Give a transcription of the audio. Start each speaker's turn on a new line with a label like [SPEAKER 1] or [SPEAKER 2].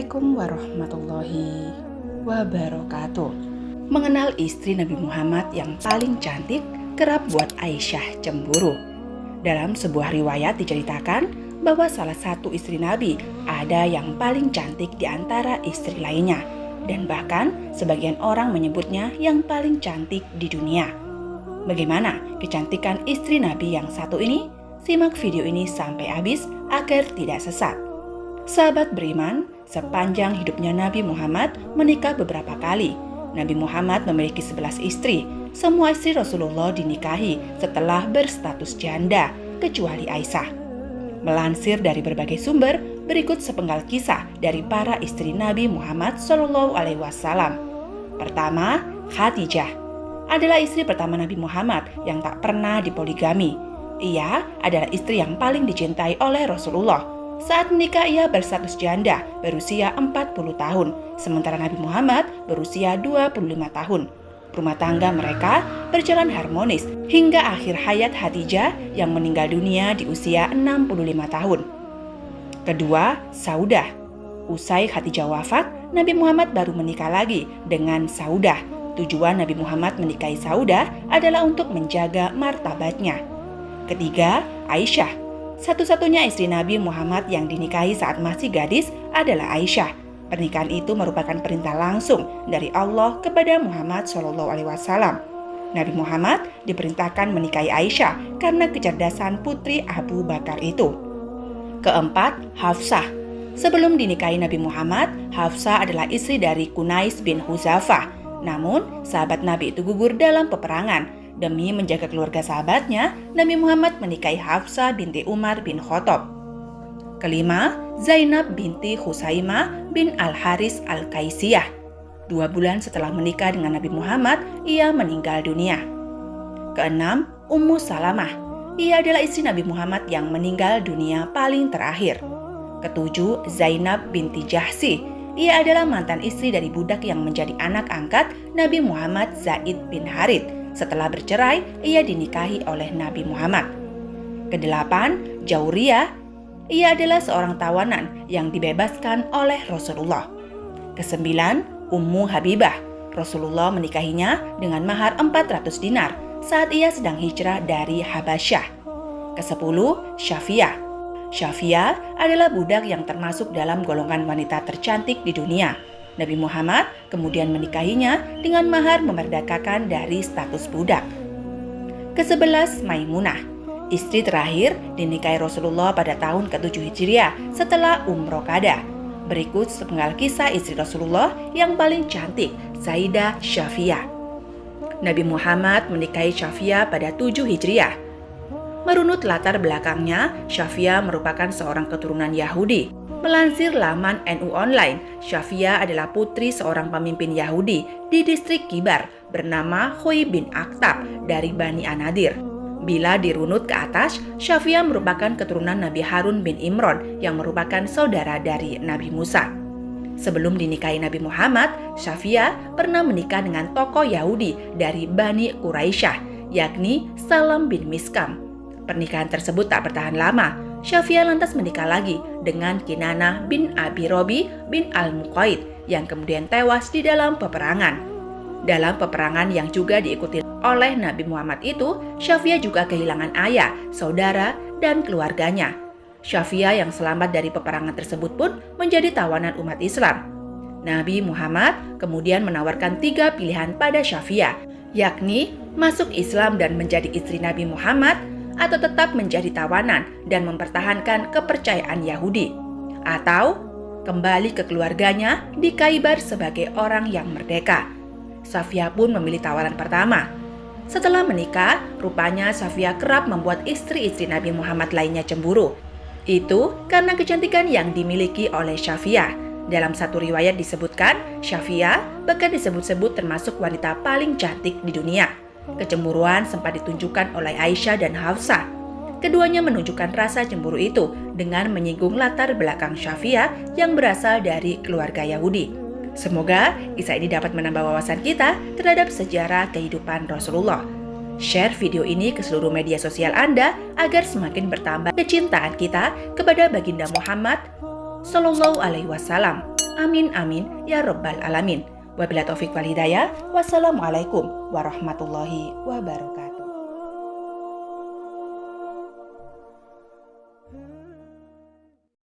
[SPEAKER 1] Assalamualaikum warahmatullahi wabarakatuh. Mengenal istri Nabi Muhammad yang paling cantik kerap buat Aisyah cemburu. Dalam sebuah riwayat diceritakan bahwa salah satu istri Nabi ada yang paling cantik di antara istri lainnya, dan bahkan sebagian orang menyebutnya yang paling cantik di dunia. Bagaimana kecantikan istri Nabi yang satu ini? Simak video ini sampai habis agar tidak sesat. Sahabat beriman, sepanjang hidupnya Nabi Muhammad menikah beberapa kali. Nabi Muhammad memiliki 11 istri. Semua istri Rasulullah dinikahi setelah berstatus janda, kecuali Aisyah. Melansir dari berbagai sumber, berikut sepenggal kisah dari para istri Nabi Muhammad SAW. Pertama, Khadijah adalah istri pertama Nabi Muhammad yang tak pernah dipoligami. Ia adalah istri yang paling dicintai oleh Rasulullah. Saat menikah ia berstatus janda berusia 40 tahun, sementara Nabi Muhammad berusia 25 tahun. Rumah tangga mereka berjalan harmonis hingga akhir hayat Khadijah yang meninggal dunia di usia 65 tahun. Kedua, Saudah. Usai Khadijah wafat, Nabi Muhammad baru menikah lagi dengan Saudah. Tujuan Nabi Muhammad menikahi Saudah adalah untuk menjaga martabatnya. Ketiga, Aisyah. Satu-satunya istri Nabi Muhammad yang dinikahi saat masih gadis adalah Aisyah. Pernikahan itu merupakan perintah langsung dari Allah kepada Muhammad SAW. Nabi Muhammad diperintahkan menikahi Aisyah karena kecerdasan putri Abu Bakar itu. Keempat, Hafsah. Sebelum dinikahi Nabi Muhammad, Hafsah adalah istri dari Kunais bin Huzafah. Namun, sahabat Nabi itu gugur dalam peperangan. Demi menjaga keluarga sahabatnya, Nabi Muhammad menikahi Hafsah binti Umar bin Khattab. Kelima, Zainab binti Khuzaimah bin Al-Haris Al-Qaisiyah. 2 bulan setelah menikah dengan Nabi Muhammad, ia meninggal dunia. Keenam, Ummu Salamah. Ia adalah istri Nabi Muhammad yang meninggal dunia paling terakhir. Ketujuh, Zainab binti Jahsi. Ia adalah mantan istri dari budak yang menjadi anak angkat Nabi Muhammad Zaid bin Harith. Setelah bercerai, ia dinikahi oleh Nabi Muhammad. Kedelapan, Jauriyah. Ia adalah seorang tawanan yang dibebaskan oleh Rasulullah. Kesembilan, Ummu Habibah. Rasulullah menikahinya dengan mahar 400 dinar saat ia sedang hijrah dari Habasyah. Kesepuluh, Syafiyah. Syafiyah adalah budak yang termasuk dalam golongan wanita tercantik di dunia. Nabi Muhammad kemudian menikahinya dengan mahar memerdekakan dari status budak. Ke-11, Maimunah. Istri terakhir dinikahi Rasulullah pada tahun ke-7 Hijriah setelah Umroh Qada. Berikut sepenggal kisah istri Rasulullah yang paling cantik, Sayyidah Syafiyah. Nabi Muhammad menikahi Syafiyah pada 7 Hijriah. Merunut latar belakangnya, Syafiyah merupakan seorang keturunan Yahudi. Melansir laman NU Online, Syafiyah adalah putri seorang pemimpin Yahudi di distrik Kibar bernama Huy bin Akhtab dari Bani Anadir. Bila dirunut ke atas, Syafiyah merupakan keturunan Nabi Harun bin Imran yang merupakan saudara dari Nabi Musa. Sebelum dinikahi Nabi Muhammad, Syafiyah pernah menikah dengan tokoh Yahudi dari Bani Quraisyah, yakni Salam bin Miskam. Pernikahan tersebut tak bertahan lama. Syafiyah lantas menikah lagi dengan Kinanah bin Abi Robi bin Al-Muqaid yang kemudian tewas di dalam peperangan. Dalam peperangan yang juga diikuti oleh Nabi Muhammad itu, Syafiyah juga kehilangan ayah, saudara, dan keluarganya. Syafiyah yang selamat dari peperangan tersebut pun menjadi tawanan umat Islam. Nabi Muhammad kemudian menawarkan 3 pilihan pada Syafiyah, yakni masuk Islam dan menjadi istri Nabi Muhammad, atau tetap menjadi tawanan dan mempertahankan kepercayaan Yahudi, atau kembali ke keluarganya di Khaibar sebagai orang yang merdeka. Syafiyah pun memilih tawaran pertama. Setelah menikah, rupanya Syafiyah kerap membuat istri-istri Nabi Muhammad lainnya cemburu. Itu karena kecantikan yang dimiliki oleh Syafiyah. Dalam satu riwayat disebutkan, Syafiyah bahkan disebut-sebut termasuk wanita paling cantik di dunia. Kecemburuan sempat ditunjukkan oleh Aisyah dan Hafsah. Keduanya menunjukkan rasa cemburu itu dengan menyinggung latar belakang Syafiyah yang berasal dari keluarga Yahudi. Semoga kisah ini dapat menambah wawasan kita terhadap sejarah kehidupan Rasulullah. Share video ini ke seluruh media sosial Anda agar semakin bertambah kecintaan kita kepada Baginda Muhammad Sallallahu Alaihi Wasallam. Amin amin ya rabbal alamin. Wabillahi taufik wal hidayah. Wassalamualaikum warahmatullahi wabarakatuh.